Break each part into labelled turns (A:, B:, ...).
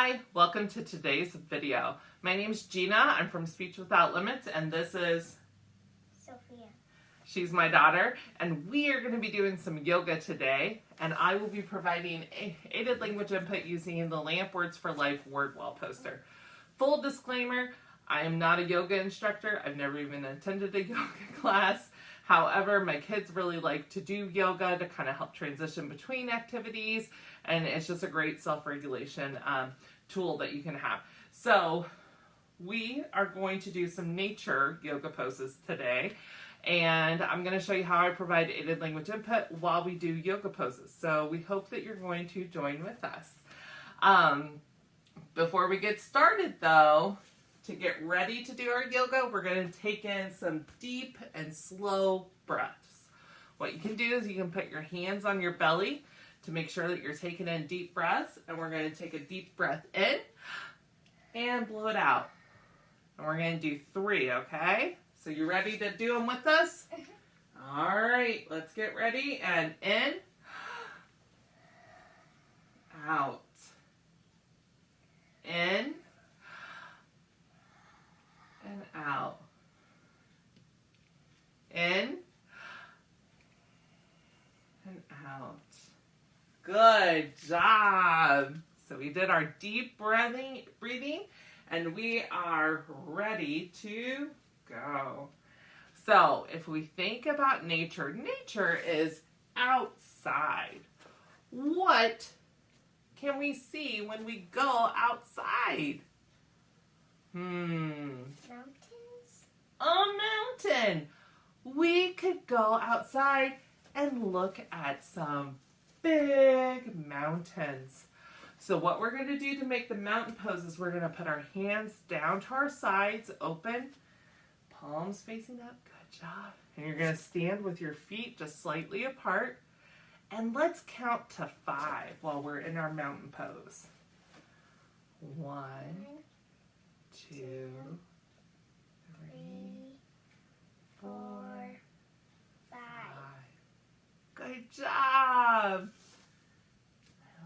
A: Hi, welcome to today's video. My name is Gina. I'm from Speech Without Limits, and this is
B: Sophia.
A: She's my daughter, and we are going to be doing some yoga today, and I will be providing aided language input using the Lamp Words for Life word wall poster. Full disclaimer, I am not a yoga instructor. I've never even attended a yoga class. However, my kids really like to do yoga to kind of help transition between activities, and it's just a great self-regulation tool that you can have. So we are going to do some nature yoga poses today, and I'm going to show you how I provide aided language input while we do yoga poses. So we hope that you're going to join with us. Before we get started though, to get ready to do our yoga, we're going to take in some deep and slow breaths. What you can do is you can put your hands on your belly to make sure that you're taking in deep breaths, and we're going to take a deep breath in and blow it out. And we're going to do 3, okay? So you ready to do them with us? All right, let's get ready. And in, out, in, and out, in, and out. Good job. So we did our deep breathing, and we are ready to go. So if we think about nature, nature is outside. What can we see when we go outside?
B: Mountains?
A: A mountain. We could go outside and look at some big mountains. So what we're going to do to make the mountain pose is we're going to put our hands down to our sides, open, palms facing up. Good job. And you're going to stand with your feet just slightly apart. And let's count to 5 while we're in our mountain pose. 1, 2, 3, 4,
B: 5.
A: Good job. I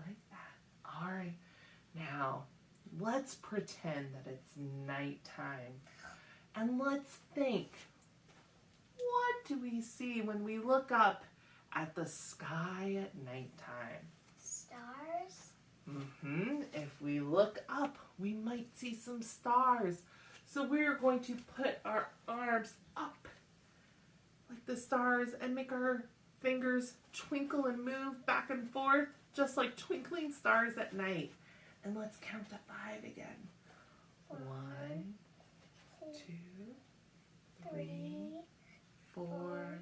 A: like that. All right. Now, let's pretend that it's nighttime. And let's think, what do we see when we look up at the sky at nighttime?
B: Stars?
A: If we look up, we might see some stars. So we're going to put our arms up like the stars and make our fingers twinkle and move back and forth, just like twinkling stars at night. And let's count to 5 again. 1, 2, 3, 4,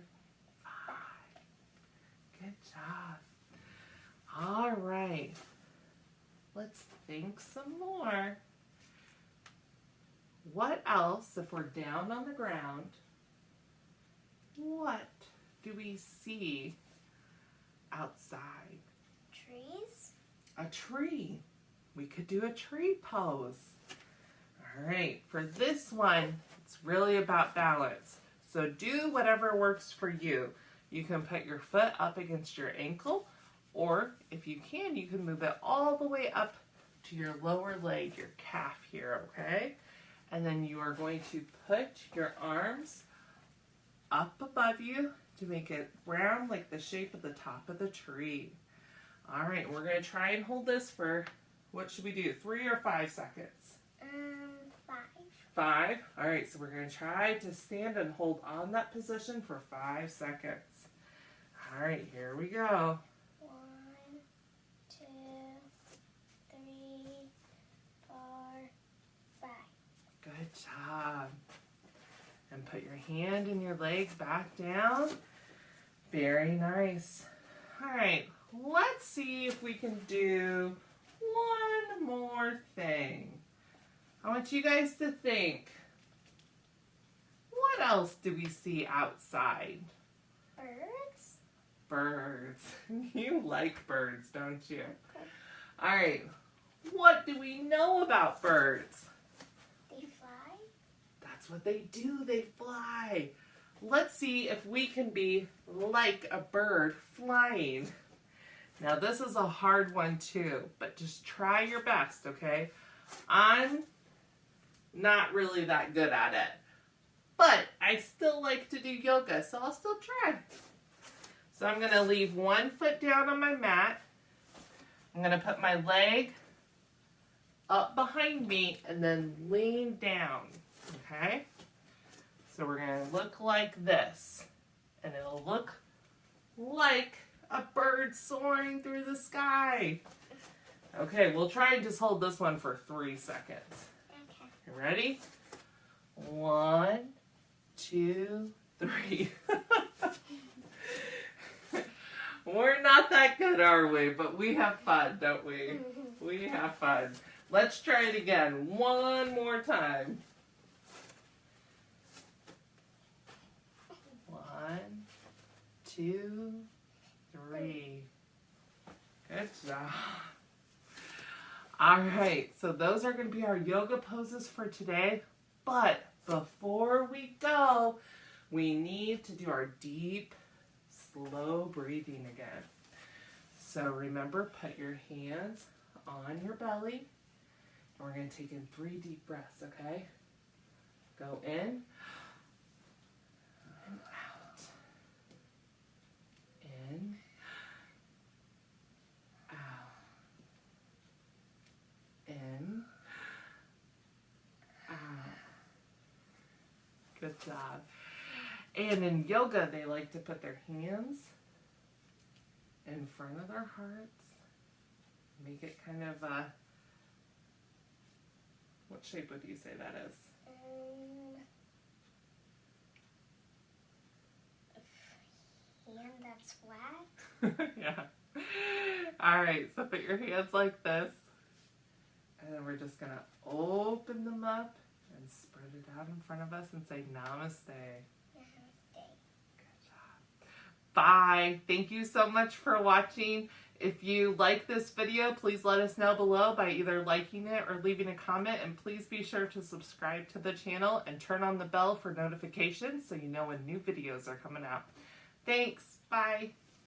A: 5. Good job. All right. Let's think some more. What else, if we're down on the ground, what do we see outside?
B: Trees?
A: A tree. We could do a tree pose. All right, for this one, it's really about balance. So do whatever works for you. You can put your foot up against your ankle, or if you can move it all the way up to your lower leg, your calf here, okay? And then you are going to put your arms up above you to make it round like the shape of the top of the tree. All right, we're going to try and hold this for, what should we do, 3 or 5 seconds?
B: 5.
A: 5? All right, so we're going to try to stand and hold on that position for 5 seconds. All right, here we go.
B: 1, 2, 3, 4, 5.
A: Good job. And put your hand and your legs back down. Very nice. All right, let's see if we can do one more thing. I want you guys to think, what else do we see outside?
B: Birds?
A: Birds. You like birds, don't you? All right, what do we know about birds?
B: They fly?
A: That's what they do, they fly. Let's see if we can be like a bird flying. Now this is a hard one too, but just try your best, okay? I'm not really that good at it, but I still like to do yoga, so I'll still try. So I'm gonna leave one foot down on my mat. I'm gonna put my leg up behind me and then lean down, okay? So we're gonna look like this, and it'll look like a bird soaring through the sky. Okay, we'll try and just hold this one for 3 seconds.
B: Okay.
A: You ready? 1, 2, 3. We're not that good, are we? But we have fun, don't we? We have fun. Let's try it again. One more time. 1, 2, 3. Good job. All right, so those are going to be our yoga poses for today. But before we go, we need to do our deep, slow breathing again. So remember, put your hands on your belly. And we're going to take in 3 deep breaths, okay? Go in and out. In, out. In, out. Good job. And in yoga, they like to put their hands in front of their hearts. Make it kind of a, what shape would you say that is?
B: Hand that's flat.
A: Yeah. All right, so put your hands like this. And then we're just going to open them up and spread it out in front of us and say namaste. Good job. Bye. Thank you so much for watching. If you like this video, please let us know below by either liking it or leaving a comment. And please be sure to subscribe to the channel and turn on the bell for notifications so you know when new videos are coming out. Thanks. Bye.